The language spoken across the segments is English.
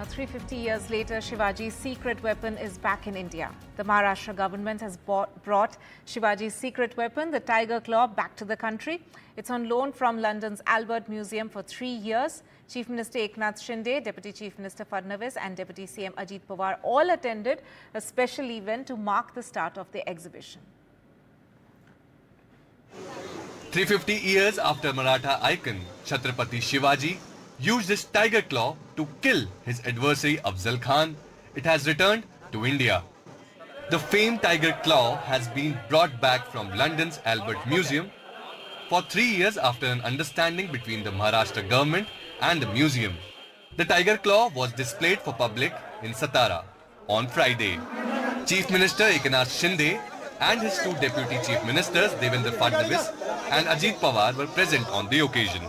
Now, 350 years later, Shivaji's secret weapon is back in India. The Maharashtra government has brought Shivaji's secret weapon, the Tiger Claw, back to the country. It's on loan from London's Albert Museum for 3 years. Chief Minister Eknath Shinde, Deputy Chief Minister Fadnavis and Deputy CM Ajit Pawar all attended a special event to mark the start of the exhibition. 350 years after Maratha icon Chhatrapati Shivaji used his tiger claw to kill his adversary Afzal Khan, it has returned to India. The famed tiger claw has been brought back from London's Albert Museum for 3 years after an understanding between the Maharashtra government and the museum. The tiger claw was displayed for public in Satara on Friday. Chief Minister Eknath Shinde and his two deputy chief ministers Devendra Fadnavis and Ajit Pawar were present on the occasion.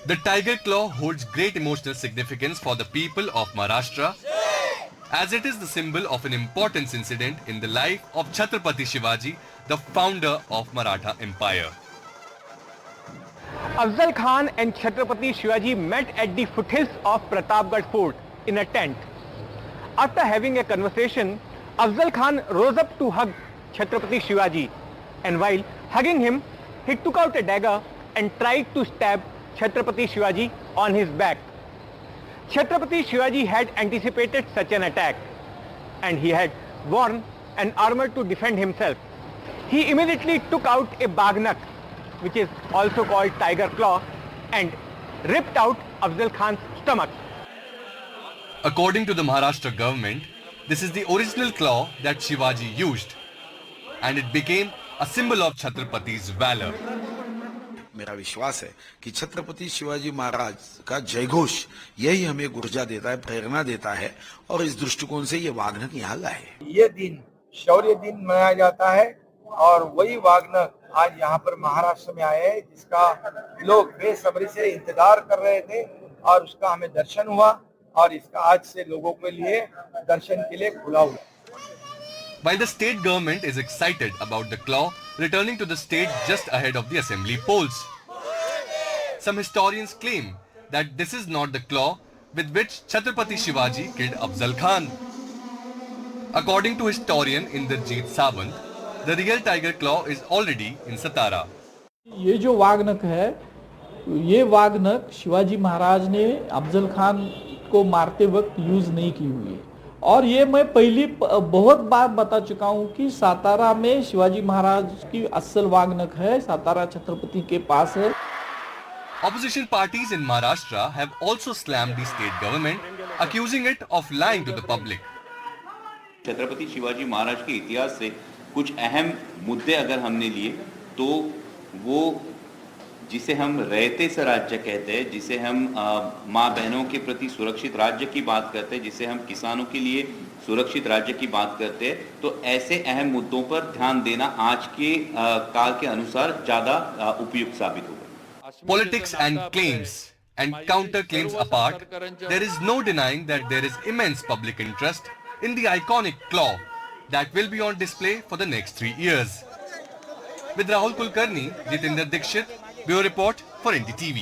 The tiger claw holds great emotional significance for the people of Maharashtra, as it is the symbol of an important incident in the life of Chhatrapati Shivaji, the founder of Maratha Empire. Afzal Khan and Chhatrapati Shivaji met at the foothills of Pratapgarh Fort in a tent. After having a conversation, Afzal Khan rose up to hug Chhatrapati Shivaji, and while hugging him, he took out a dagger and tried to stab Chhatrapati Shivaji on his back. Chhatrapati Shivaji had anticipated such an attack, and he had worn an armor to defend himself. He immediately took out a bagnak, which is also called tiger claw, and ripped out Afzal Khan's stomach. According to the Maharashtra government, this is the original claw that Shivaji used, and it became a symbol of Chhatrapati's valor. मेरा विश्वास है कि छत्रपति शिवाजी महाराज का जयघोष यही हमें ऊर्जा देता है, प्रेरणा देता है, और इस दृष्टिकोण से ये वाग्नक यहाँ लाए। ये दिन शौर्य दिन मनाया जाता है और वही वाग्नक आज यहाँ पर महाराष्ट्र में आए हैं, जिसका लोग बेसब्री से इंतजार कर रहे थे और उसका हमें दर्शन हुआ और इसका आज से लोगों के लिए दर्शन के लिए खुला हुआ। While the state government is excited about the claw returning to the state just ahead of the assembly polls, some historians claim that this is not the claw with which Chhatrapati Shivaji killed Afzal Khan. According to historian Indrajit Sawant, the real tiger claw is already in Satara. ये जो वाग्नक है, ये वाग्नक शिवाजी महाराज ने अफजल खान को मारते वक्त use नहीं की हुई है, और ये मैं पहली बहुत बार बता चुका हूं कि सातारा में शिवाजी महाराज की असल वाग्नक है, सातारा छत्रपति के पास है। Opposition parties in Maharashtra have also slammed the state government, accusing it of lying to the public. Chhatrapati Shivaji Maharaj के इतिहास से कुछ अहम मुद्दे अगर हमने लिए तो वो जिसे हम रहते से राज्य कहते हैं, जिसे हम माँ बहनों के प्रति सुरक्षित राज्य की बात करते हैं, जिसे हम किसानों के लिए सुरक्षित राज्य की बात करते हैं, तो ऐसे अहम मुद्दों पर ध्यान देना आज के काल के अनुसार ज्यादा उपयुक्त साबित होगा। Politics and claims and counter claims apart, there is no denying that there is immense public interest in the iconic claw that will be on display for the next 3 years. With Rahul Kulkarni, Jitendra Dikshit, Bureau Report for NDTV.